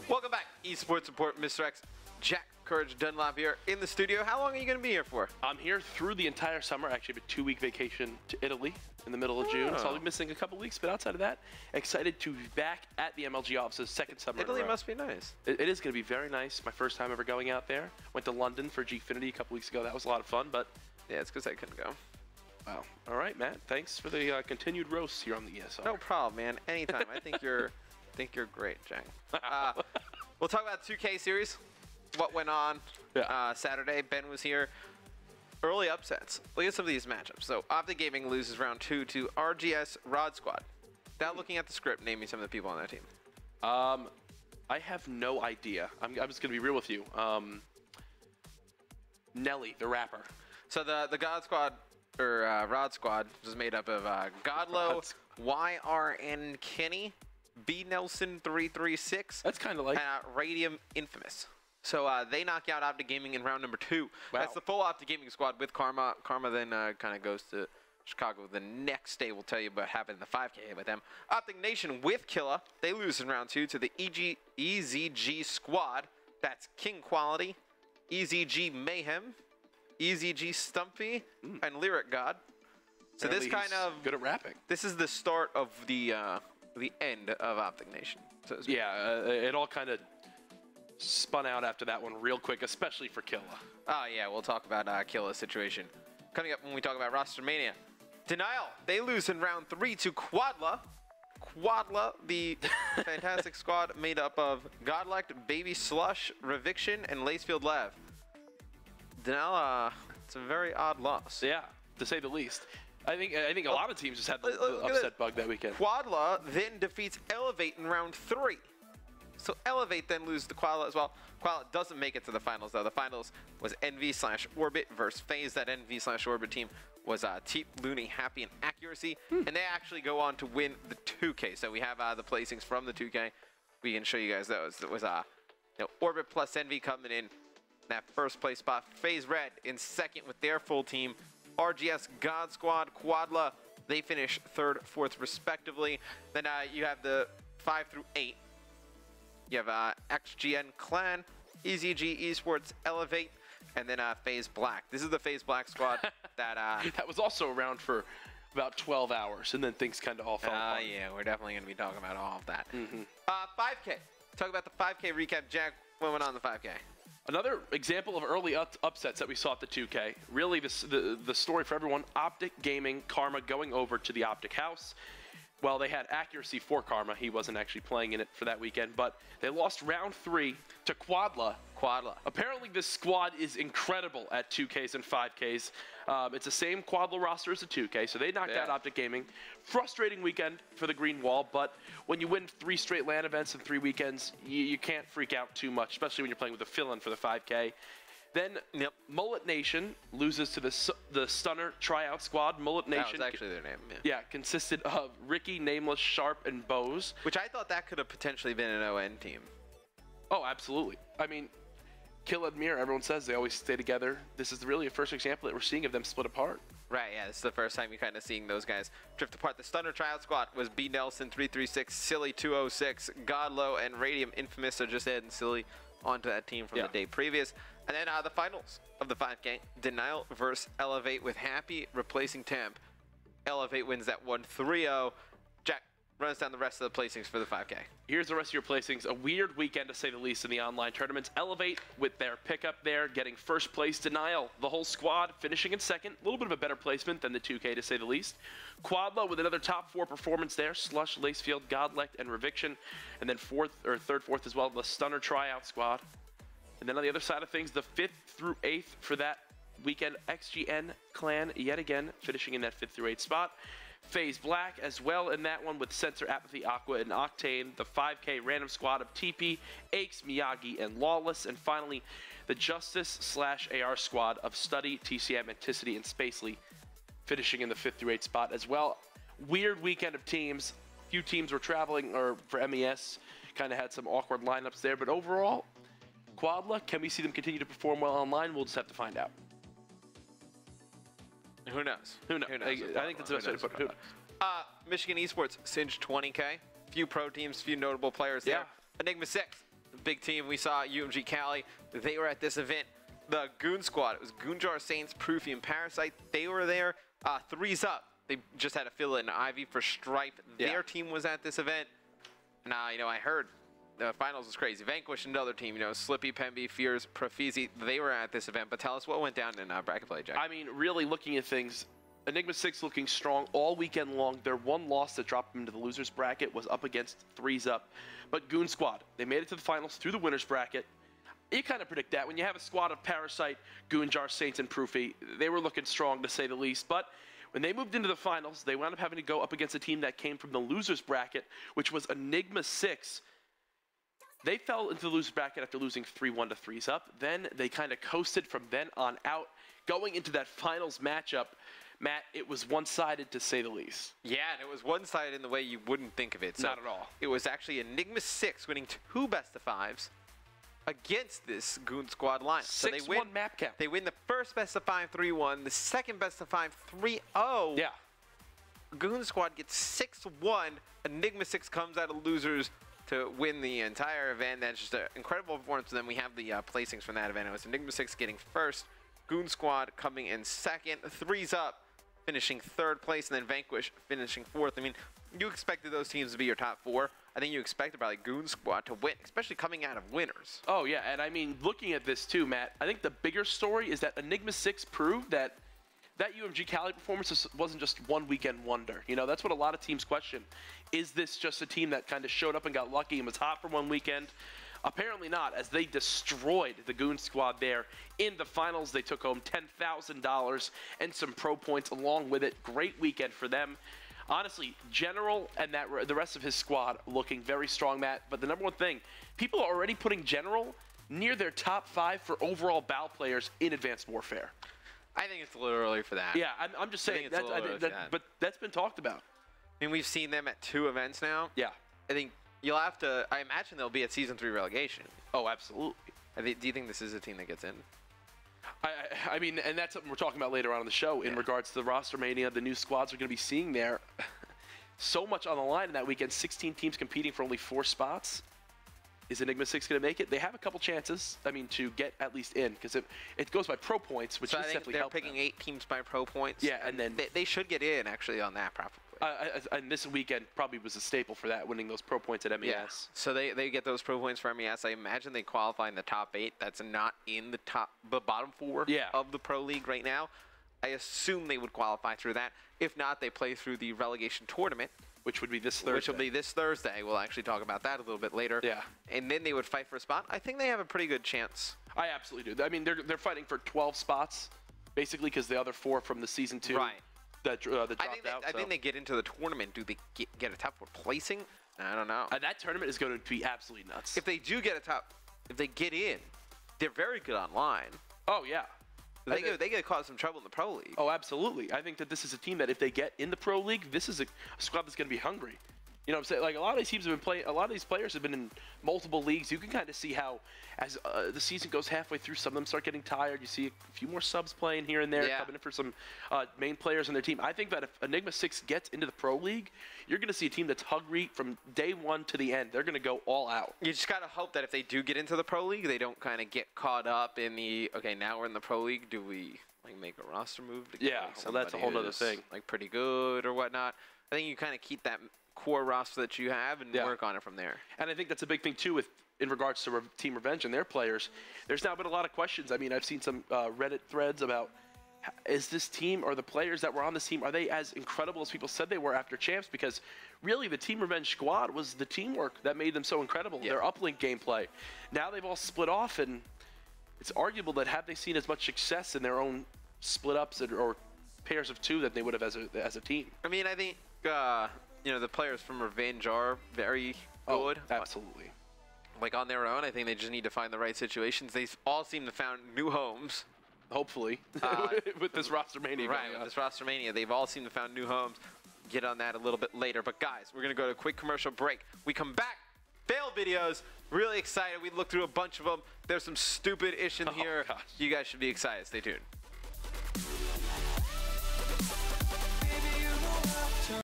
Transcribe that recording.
Welcome back, eSports Report, Mr. X, Jack Courage Dunlop here in the studio. How long are you going to be here for? I'm here through the entire summer. Actually, I have a 2-week vacation to Italy in the middle of June, so I'll be missing a couple weeks. But outside of that, excited to be back at the MLG offices, second summer. Italy must be nice. It is going to be very nice. My first time ever going out there. Went to London for Gfinity a couple weeks ago. That was a lot of fun, but yeah, it's because I couldn't go. Wow. All right, Matt. Thanks for the continued roast here on the ESR. No problem, man. Anytime. I think you're great, Jack. We'll talk about 2K series. What went on Saturday. Ben was here. Early upsets. Look at some of these matchups. So Optic Gaming loses round 2 to RGS Rod Squad. Without looking at the script, name me some of the people on that team. I have no idea. I'm just gonna be real with you. Nelly, the rapper. So the God Squad or Rod Squad was made up of Godlow, YRN Kenny, B Nelson 336. That's kind of like Radium Infamous. So they knock out Optic Gaming in round number 2. Wow. That's the full Optic Gaming squad with Karma. Karma then kind of goes to Chicago the next day. We'll tell you what happened in the 5K with them. Optic Nation with Killa. They lose in round 2 to the EZG squad. That's King Quality, EZG Mayhem, EZG Stumpy, and Lyric God. So apparently this kind of good at rapping. This is the start of the end of Optic Nation. So yeah, it all kind of spun out after that one real quick, especially for Killa. Oh yeah, we'll talk about Killa's situation coming up when we talk about Roster Mania. Denial, they lose in round 3 to Quadla. Quadla, the fantastic squad made up of Godlect, Baby Slush, Reviction, and Lacefield Lev. Denial, it's a very odd loss. Yeah, to say the least. I think a lot of teams just had the upset bug that weekend. Quadla then defeats Elevate in round 3. So Elevate then lose to Quadla as well. Quadla doesn't make it to the finals though. The finals was Envy/Orbit versus FaZe. That Envy/Orbit team was Teep, Looney, Happy, and Accuracy. And they actually go on to win the 2K. So we have the placings from the 2K. We can show you guys those. It was Orbit plus Envy coming in that first place spot. FaZe Red in second with their full team. RGS God Squad, Quadla, they finish 3rd, 4th respectively. Then you have the 5 through 8. You have XGN Clan, EZG Esports Elevate, and then FaZe Black. This is the FaZe Black squad that was also around for about 12 hours, and then things kind of all fell apart. Yeah, we're definitely going to be talking about all of that. 5K. Talk about the 5K recap. Jack, what went on the 5K? Another example of early upsets that we saw at the 2K. Really, the story for everyone, Optic Gaming, Karma going over to the Optic House. Well, they had Accuracy for Karma. He wasn't actually playing in it for that weekend, but they lost round 3 to Quadla. Apparently, this squad is incredible at 2Ks and 5Ks. It's the same Quadla roster as the 2K, so they knocked out Optic Gaming. Frustrating weekend for the Green Wall, but when you win 3 straight LAN events in 3 weekends, you can't freak out too much, especially when you're playing with a fill-in for the 5K. Then Mullet Nation loses to the Stunner Tryout Squad. Mullet Nation. That was actually their name. Yeah, consisted of Ricky, Nameless, Sharp, and Bose. Which I thought that could have potentially been an ON team. Oh, absolutely. I mean, Kill Admir, everyone says they always stay together. This is really a first example that we're seeing of them split apart. Right, yeah, this is the first time you're kind of seeing those guys drift apart. The Stunner Tryout Squad was B Nelson 336, Silly 206, Godlow, and Radium Infamous. So just adding Silly onto that team from the day previous. And then the finals of the 5K, Denial versus Elevate with Happy replacing Temp. Elevate wins that one 3-0. Jack, run us down the rest of the placings for the 5K. Here's the rest of your placings. A weird weekend to say the least in the online tournaments. Elevate with their pickup there, getting first place. Denial, the whole squad finishing in second. A little bit of a better placement than the 2K to say the least. Quadla with another top 4 performance there. Slush, Lacefield, Godlect, and Reviction. And then 3rd, 4th as well, the Stunner Tryout Squad. And then on the other side of things, the 5th through 8th for that weekend, XGN Clan yet again finishing in that 5th through 8th spot. FaZe Black as well in that one with Sensor, Apathy, Aqua, and Octane. The 5K random squad of TP, Aches, Miyagi, and Lawless. And finally, the Justice/AR squad of Study, TCM, Anticity, and Spacely finishing in the 5th through 8th spot as well. Weird weekend of teams. Few teams were traveling, or for MES, kind of had some awkward lineups there. But overall, Quadla, can we see them continue to perform well online? We'll just have to find out. Who knows? Who knows? I think that's the best way to put it. Michigan eSports cinched 20K. Few pro teams, few notable players there. Enigma 6 big team. We saw UMG Cali. They were at this event. The Goon Squad. It was Goonjar, Saints, Proofy, and Parasite. They were there. Threes Up. They just had to fill in Ivy for Stripe. Their team was at this event. Now, I heard the finals was crazy. Vanquish, another team, Slippy, Pemby, Fears, Profizi, they were at this event. But tell us what went down in bracket play, Jack. I mean, really looking at things, Enigma 6 looking strong all weekend long. Their one loss that dropped them into the losers bracket was up against Threes Up. But Goon Squad, they made it to the finals through the winners bracket. You kind of predict that. When you have a squad of Parasite, Goonjar, Saints, and Proofy, they were looking strong to say the least. But when they moved into the finals, they wound up having to go up against a team that came from the losers bracket, which was Enigma 6. They fell into the losers bracket after losing 3-1 to Threes Up. Then they kind of coasted from then on out. Going into that finals matchup, Matt, it was one-sided to say the least. Yeah, and it was one-sided in the way you wouldn't think of it. So not at all. It was actually Enigma 6 winning 2 best-of-5s against this Goon Squad line. So they win map count. They win the first best-of-5 3-1, the second best-of-5 3-0. Yeah. Goon Squad gets 6-1. Enigma 6 comes out of losers to win the entire event. That's just an incredible performance. And then we have the placings from that event. It was Enigma 6 getting first, Goon Squad coming in second, Threes Up finishing third place, and then Vanquish finishing fourth. I mean, you expected those teams to be your top 4. I think you expected probably Goon Squad to win, especially coming out of winners. Oh, yeah, and I mean, looking at this too, Matt, I think the bigger story is that Enigma 6 proved that UMG Cali performance wasn't just one weekend wonder. That's what a lot of teams question. Is this just a team that kind of showed up and got lucky and was hot for one weekend? Apparently not, as they destroyed the Goon Squad there. In the finals, they took home $10,000 and some pro points along with it. Great weekend for them. Honestly, General and the rest of his squad looking very strong, Matt. But the number one thing, people are already putting General near their top 5 for overall BAL players in Advanced Warfare. I think it's a little early for that. Yeah, I'm just saying but that's been talked about. I mean, we've seen them at 2 events now. Yeah. I think you'll have to, I imagine they'll be at Season 3 relegation. Oh, absolutely. Do you think this is a team that gets in? I mean, and that's something we're talking about later on in the show in regards to the roster mania, the new squads we're going to be seeing there. So much on the line in that weekend, 16 teams competing for only 4 spots. Is Enigma 6 going to make it? They have a couple chances, I mean, to get at least in, because it goes by pro points, which is definitely they're picking 8 teams by pro points. Yeah, and then they should get in, actually, on that, probably. And this weekend probably was a staple for that, winning those pro points at MES. Yeah. So they get those pro points for MES. I imagine they qualify in the top 8. That's not in the bottom 4 of the Pro League right now. I assume they would qualify through that. If not, they play through the relegation tournament, which would be this Thursday. Which will be this Thursday. We'll actually talk about that a little bit later. Yeah. And then they would fight for a spot. I think they have a pretty good chance. I absolutely do. I mean, they're fighting for 12 spots, basically, because the other 4 from the Season 2 that dropped out. I think they get into the tournament. Do they get a top 4 placing? I don't know. That tournament is going to be absolutely nuts. If they do get if they get in, they're very good online. Oh, yeah. They could cause some trouble in the Pro League. Oh, absolutely. I think that this is a team that if they get in the Pro League, this is a squad that's going to be hungry. You know what I'm saying? Like, a lot of these teams have been playing, a lot of these players have been in multiple leagues. You can kind of see how, as the season goes halfway through, some of them start getting tired. You see a few more subs playing here and there, coming in for some main players on their team. I think that if Enigma 6 gets into the Pro League, you're going to see a team that's hungry from day 1 to the end. They're going to go all out. You just got to hope that if they do get into the Pro League, they don't kind of get caught up in the, okay, now we're in the Pro League, do we make a roster move to get well, that's a whole other thing. Pretty good or whatnot. I think you kind of keep that core roster that you have and work on it from there. And I think that's a big thing too in regards to Team Revenge and their players. There's now been a lot of questions. I mean, I've seen some Reddit threads about, is this team or the players that were on this team, are they as incredible as people said they were after Champs? Because really the Team Revenge squad was the teamwork that made them so incredible. Their uplink gameplay. Now they've all split off, and it's arguable that have they seen as much success in their own split ups or pairs of 2 that they would have as a team. I mean, I think you know, the players from Revenge are very good. Oh, absolutely. Like on their own, I think they just need to find the right situations. They all seem to found new homes. Hopefully, with this roster mania. Right, with this roster mania, they've all seemed to found new homes. Get on that a little bit later. But guys, we're gonna go to a quick commercial break. We come back. Fail videos. Really excited. We looked through a bunch of them. There's some stupid-ish in here. Gosh. You guys should be excited. Stay tuned.